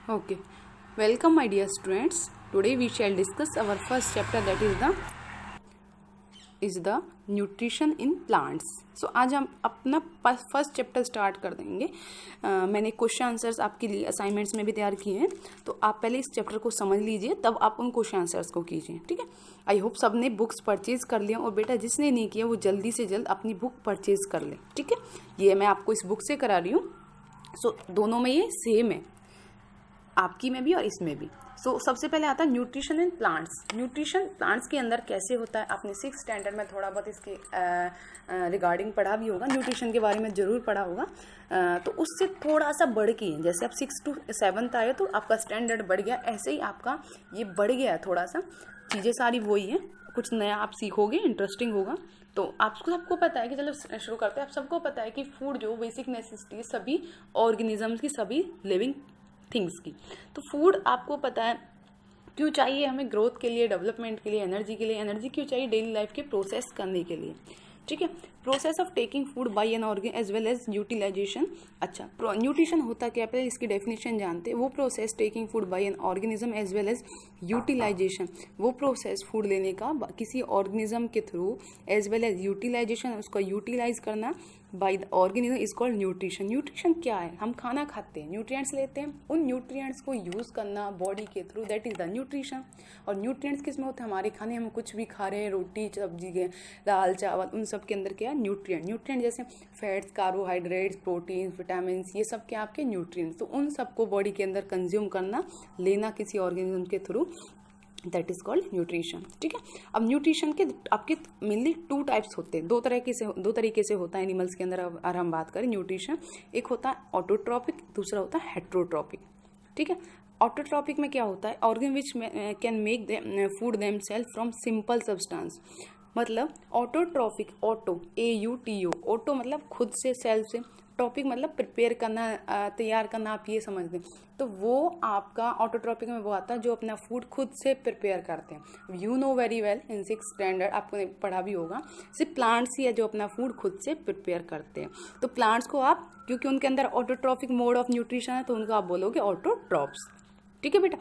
Okay. Welcome, my dear students. Today we shall discuss our first chapter, that is the nutrition in plants. So आज हम अपना first chapter start कर देंगे. मैंने question answers आपके लिए असाइनमेंट्स में भी तैयार किए हैं, तो आप पहले इस चैप्टर को समझ लीजिए, तब आप उन क्वेश्चन आंसर्स को कीजिए. ठीक है. आई होप सब ने बुक्स परचेज कर लिया, और बेटा जिसने नहीं किया वो जल्दी से जल्द अपनी बुक परचेज कर ले. ठीक है. ये मैं आपको इस बुक से करा रही हूँ. सो दोनों में ये सेम है, आपकी में भी और इसमें भी. सो सबसे पहले आता है nutrition in plants. Nutrition plants के अंदर कैसे होता है, आपने 6th स्टैंडर्ड में थोड़ा बहुत इसके रिगार्डिंग पढ़ा भी होगा, न्यूट्रिशन के बारे में ज़रूर पढ़ा होगा. तो उससे थोड़ा सा बढ़ के, जैसे आप 6th to 7th आए तो आपका स्टैंडर्ड बढ़ गया, ऐसे ही आपका ये बढ़ गया थोड़ा सा. चीज़ें सारी वही हैं, कुछ नया आप सीखोगे, इंटरेस्टिंग होगा. तो आपको सबको पता है कि चलो शुरू करते हैं. आप सबको पता है कि फूड जो बेसिक नेसेसिटी सभी ऑर्गेनिजम्स की, सभी लिविंग थिंग्स की. तो फूड आपको पता है क्यों चाहिए हमें, ग्रोथ के लिए, डेवलपमेंट के लिए, एनर्जी के लिए. एनर्जी क्यों चाहिए, डेली लाइफ के प्रोसेस करने के लिए. ठीक है. Process of taking food by an organ as well as utilization. अच्छा, न्यूट्रिशन होता क्या, पहले इसकी डेफिनेशन जानते हैं. वो process taking food by an organism as well as utilization. वो प्रोसेस फूड लेने का किसी ऑर्गेनिज्म के through, as well as utilization, उसको यूटिलाइज करना by the organism is called nutrition. Nutrition क्या है, हम खाना खाते हैं, न्यूट्रिएंट्स लेते हैं, उन न्यूट्रिएंट्स को यूज़ करना बॉडी के through, that is the nutrition. और न्यूट्रिएंट्स किस में होते हैं, हमारे खाने, हम कुछ भी खा रहे हैं, रोटी सब्जी, दाल चावल, उन सब के अंदर क्या है, न्यूट्रिएंट. न्यूट्रिएंट जैसे फैट्स, कार्बोहाइड्रेट्स, प्रोटीन्स, विटामिन, ये सब क्या आपके न्यूट्रिएंट्स. तो उन सबको बॉडी के अंदर कंज्यूम करना, लेना किसी ऑर्गेनिज्म के through, that is called nutrition. ठीक है. अब न्यूट्रिशन के आपके मेनली 2 टाइप्स होते हैं, दो तरीके से होता है एनिमल्स के अंदर. अगर हम बात करें न्यूट्रिशन, एक होता है ऑटोट्रॉपिक, दूसरा होता है हेट्रोट्रॉपिक. ठीक है. ऑटोट्रॉपिक में क्या होता है, organ which can make food them self from simple substance. मतलब ऑटोट्रॉपिक, ऑटो AUTO, ऑटो मतलब खुद से, सेल्फ से, टॉपिक मतलब प्रिपेयर करना, तैयार करना, आप ये समझ दें. तो वो आपका ऑटोट्रॉपिक में वो आता है जो अपना फूड खुद से प्रिपेयर करते हैं. You know very well, in 6th standard आपको पढ़ा भी होगा, सिर्फ प्लांट्स ही है जो अपना फूड खुद से प्रिपेयर करते हैं. तो प्लांट्स को आप, क्योंकि उनके अंदर ऑटोट्रॉपिक मोड ऑफ न्यूट्रिशन है, तो उनको आप बोलोगे ऑटोट्रॉप्स. ठीक है बेटा.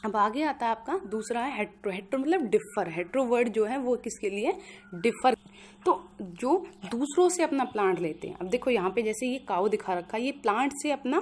अब आगे आता है आपका दूसरा है हेट्रो. हेट्रो मतलब डिफर. हेट्रो वर्ड जो है वो किसके लिए, डिफर. तो जो दूसरों से अपना प्लांट लेते हैं. अब देखो यहाँ पे जैसे ये काऊ दिखा रखा है, ये प्लांट से अपना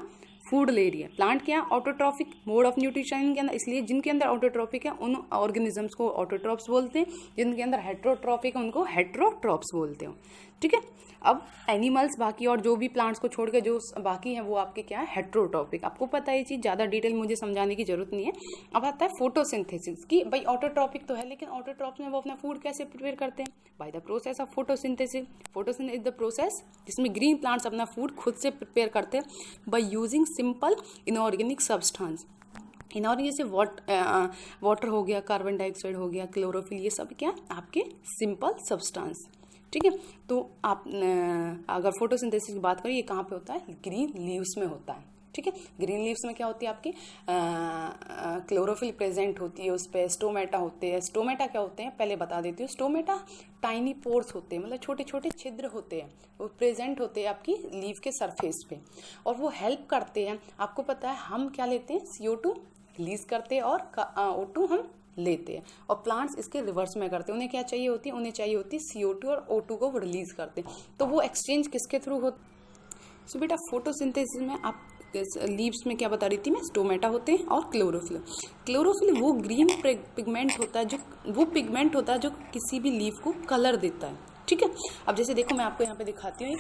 फूड ले रही है. प्लांट क्या, ऑटोट्रॉपिक मोड ऑफ न्यूट्रिशन के अंदर, इसलिए जिनके अंदर ऑटोट्रॉपिक है उन ऑर्गेनिजम्स को ऑटोट्रॉप्स बोलते हैं, जिनके अंदर हेट्रोट्रॉपिक है उनको हेट्रोट्रॉप्स बोलते हैं. ठीक है. अब एनिमल्स बाकी और जो भी प्लांट्स को छोड़ के जो बाकी हैं वो आपके क्या है, हेट्रोट्रॉपिक. आपको पता है ये चीज़, ज़्यादा डिटेल मुझे समझाने की जरूरत नहीं है. अब आता है फोटोसिंथेसिस की. भाई ऑटोट्रॉपिक तो है, लेकिन ऑटोट्रॉप्स में वो अपना फूड कैसे प्रिपेयर करते हैं, by the process of photosynthesis. Photosynthesis is the process जिसमें ग्रीन प्लांट्स अपना फूड खुद से प्रिपेयर करते हैं by using simple inorganic substance. Inorganic जैसे वाटर हो गया, कार्बन डाइऑक्साइड हो गया, क्लोरोफिल, ये सब क्या आपके सिंपल सब्सटेंस. ठीक है. तो आप अगर फोटोसिंथेसिस की बात करें, ये कहाँ पे होता है, ग्रीन लीव्स में होता है. ठीक है. ग्रीन लीव्स में क्या होती है आपकी, क्लोरोफिल प्रेजेंट होती है, उस पर स्टोमेटा होते हैं. स्टोमेटा क्या होते हैं पहले बता देती हूँ. स्टोमेटा टाइनी पोर्स होते हैं, मतलब छोटे छोटे छिद्र होते हैं, वो प्रेजेंट होते हैं आपकी लीव के सरफेस पे, और वो हेल्प करते हैं. आपको पता है हम क्या लेते हैं, CO2 रिलीज करते हैं, और O2 हम लेते हैं. और प्लांट्स इसके रिवर्स में करते हैं. उन्हें क्या चाहिए होती है, उन्हें चाहिए होती है CO2, और O2 को वो रिलीज करते हैं. तो वो एक्सचेंज किसके थ्रू होता है. सो बेटा फोटोसिंथेसिस में आप लीव्स में क्या बता रही थी मैं, स्टोमेटा होते हैं और क्लोरोफिल. क्लोरोफिल वो ग्रीन पिगमेंट होता है, जो वो पिगमेंट होता है जो किसी भी लीव को कलर देता है. ठीक है. अब जैसे देखो मैं आपको यहाँ पे दिखाती हूँ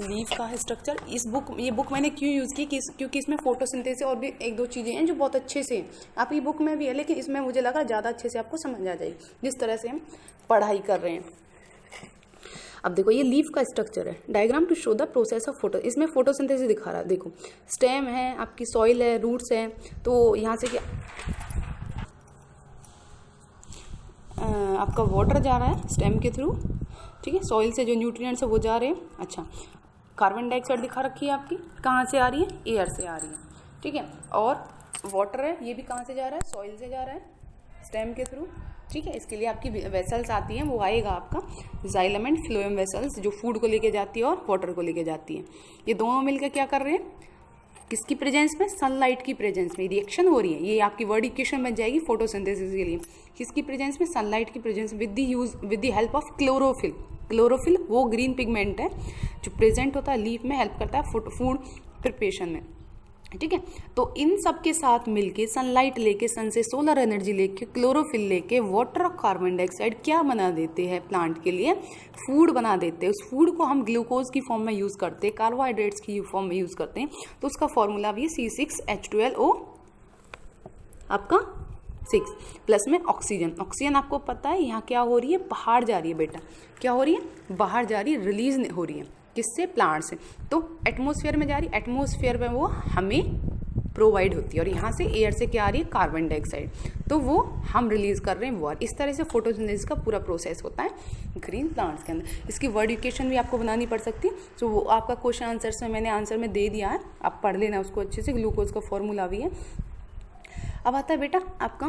लीव का स्ट्रक्चर. ये बुक मैंने क्यों यूज़ की, क्योंकि इसमें फोटोसिंथेसिस और भी 1-2 चीज़ें हैं जो बहुत अच्छे से हैं. आपकी बुक में भी है, लेकिन इसमें मुझे लगा ज़्यादा अच्छे से आपको समझ आ जाएगी जिस तरह से हम पढ़ाई कर रहे हैं. अब देखो ये लीफ का स्ट्रक्चर है, diagram to show the process of photo. इसमें फोटोसिंथेसिस दिखा रहा है. देखो स्टेम है, आपकी सॉइल है, रूट्स है. तो यहाँ से क्या आपका वाटर जा रहा है स्टेम के थ्रू. ठीक है. सॉइल से जो न्यूट्रिएंट्स है वो जा रहे हैं. अच्छा, कार्बन डाइऑक्साइड दिखा रखी है आपकी, कहाँ से आ रही है, एयर से आ रही है. ठीक है. और वाटर है, ये भी कहाँ से जा रहा है, सॉइल से जा रहा है स्टेम के थ्रू. ठीक है. इसके लिए आपकी वेसल्स आती हैं, वो आएगा आपका जाइलम एंड फ्लोएम वेसल्स, जो फूड को लेके जाती है और वाटर को लेके जाती है. ये दोनों मिलकर क्या कर रहे हैं, किसकी प्रेजेंस में? सनलाइट की प्रेजेंस में रिएक्शन हो रही है। ये आपकी वर्ड इक्वेशन बन जाएगी फोटोसिंथेसिस के लिए। किसकी प्रेजेंस में? सनलाइट की presence with the help of chlorophyll. Chlorophyll वो ग्रीन पिगमेंट है जो प्रेजेंट होता है लीफ में, हेल्प करता है फूड प्रिपरेशन में, ठीक है। तो इन सब के साथ मिलके सनलाइट लेके, सन से सोलर एनर्जी लेके, क्लोरोफिल लेके, वाटर और कार्बन डाइऑक्साइड क्या बना देते हैं प्लांट के लिए? फूड बना देते हैं। उस फूड को हम ग्लूकोज की फॉर्म में यूज़ करते हैं, कार्बोहाइड्रेट्स की फॉर्म में यूज़ करते हैं। तो उसका फॉर्मूला भी C6H12O आपका 6 प्लस में ऑक्सीजन। ऑक्सीजन आपको पता है यहाँ क्या हो रही है? बाहर जा रही है बेटा। क्या हो रही है? बाहर जा रही है, रिलीज हो रही है। किससे? प्लांट से। तो एटमॉस्फेयर में जा रही है, एटमॉस्फेयर में वो हमें प्रोवाइड होती है, और यहाँ से एयर से क्या आ रही है? Carbon dioxide. तो वो हम रिलीज कर रहे हैं वो। इस तरह से फोटोसिंथेसिस का पूरा प्रोसेस होता है ग्रीन प्लांट्स के अंदर। इसकी वर्ड इक्वेशन भी आपको बनानी पड़ सकती है। तो वो आपका क्वेश्चन आंसर्स में मैंने आंसर में दे दिया है, आप पढ़ लेना उसको अच्छे से। ग्लूकोज का फॉर्मूला भी है। अब आता है बेटा आपका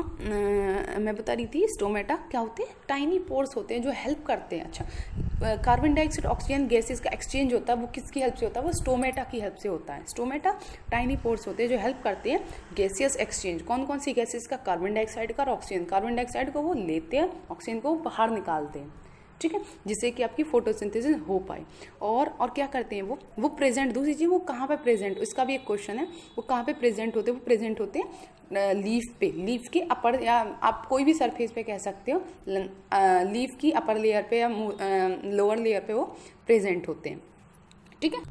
मैं बता रही थी स्टोमेटा क्या होते हैं? टाइनी पोर्स होते हैं जो हेल्प करते हैं। अच्छा, कार्बन डाइऑक्साइड ऑक्सीजन गैसेस का एक्सचेंज होता है, वो किसकी हेल्प से होता है? वो स्टोमेटा की हेल्प से होता है। स्टोमेटा टाइनी पोर्स होते हैं जो हेल्प करते हैं गैसियस एक्सचेंज। कौन कौन सी गैसेस का? कार्बन डाइऑक्साइड का और ऑक्सीजन। कार्बन डाइऑक्साइड को वो लेते हैं, ऑक्सीजन को बाहर निकालते हैं, ठीक है, जिससे कि आपकी फोटोसिंथेसिस हो पाए। और क्या करते हैं वो प्रेजेंट। दूसरी चीज़, वो कहाँ पे प्रेजेंट? इसका भी एक क्वेश्चन है, वो कहाँ पे प्रेजेंट होते हैं? वो प्रेजेंट होते हैं लीफ पे। लीफ के अपर, या आप कोई भी सरफेस पे कह सकते हो, लीफ की अपर लेयर पे या लोअर लेयर पे वो प्रेजेंट होते हैं, ठीक है।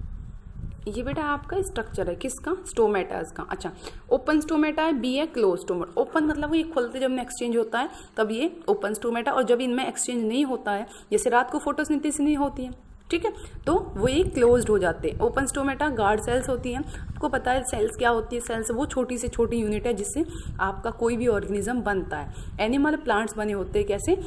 ये बेटा आपका स्ट्रक्चर है किसका? स्टोमेटास का। अच्छा, ओपन स्टोमेटा है, बी है क्लोज स्टोमेटा। ओपन मतलब वो ये खुलते जब में एक्सचेंज होता है तब ये ओपन स्टोमेटा, और जब इनमें एक्सचेंज नहीं होता है, जैसे रात को फोटोसिंथेसिस नहीं होती है, ठीक है, तो वो ये क्लोज्ड हो जाते हैं। ओपन स्टोमेटा गार्ड सेल्स होती हैं। आपको पता है सेल्स क्या होती है? सेल्स वो छोटी से छोटी यूनिट है जिससे आपका कोई भी ऑर्गेनिज्म बनता है। एनिमल प्लांट्स बने होते हैं कैसे?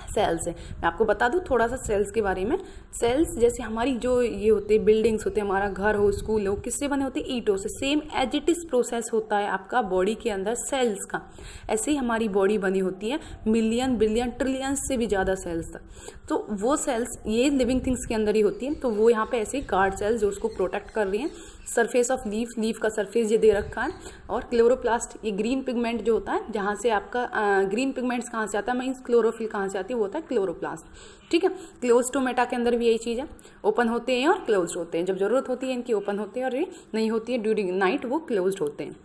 सेल्स है। मैं आपको बता दूं थोड़ा सा सेल्स के बारे में। सेल्स जैसे हमारी जो ये होते हैं बिल्डिंग्स होते हैं, हमारा घर हो, स्कूल हो, किससे बने होते हैं? ईंटों से। Same as it is process होता है आपका बॉडी के अंदर सेल्स का। ऐसे ही हमारी बॉडी बनी होती है मिलियन बिलियन ट्रिलियन से भी ज़्यादा सेल्स तक। तो वो सेल्स ये लिविंग थिंग्स के अंदर ही होती हैं। तो वो यहाँ पे ऐसे गार्ड सेल्स जो उसको प्रोटेक्ट कर रही हैं। सरफेस ऑफ लीफ का सरफेस ये दे रखा है। और क्लोरोप्लास्ट ये ग्रीन पिगमेंट जो होता है, जहाँ से आपका ग्रीन पिगमेंट्स कहाँ से आता है, मीन्स क्लोरोफिल कहाँ से आती है, वो होता है क्लोरोप्लास्ट, ठीक है। क्लोज स्टोमेटा के अंदर भी यही चीज़ है, ओपन होते हैं और क्लोज होते हैं। जब जरूरत होती है इनकी ओपन होते हैं, और ये नहीं होती है ड्यूरिंग नाइट वो क्लोज होते हैं।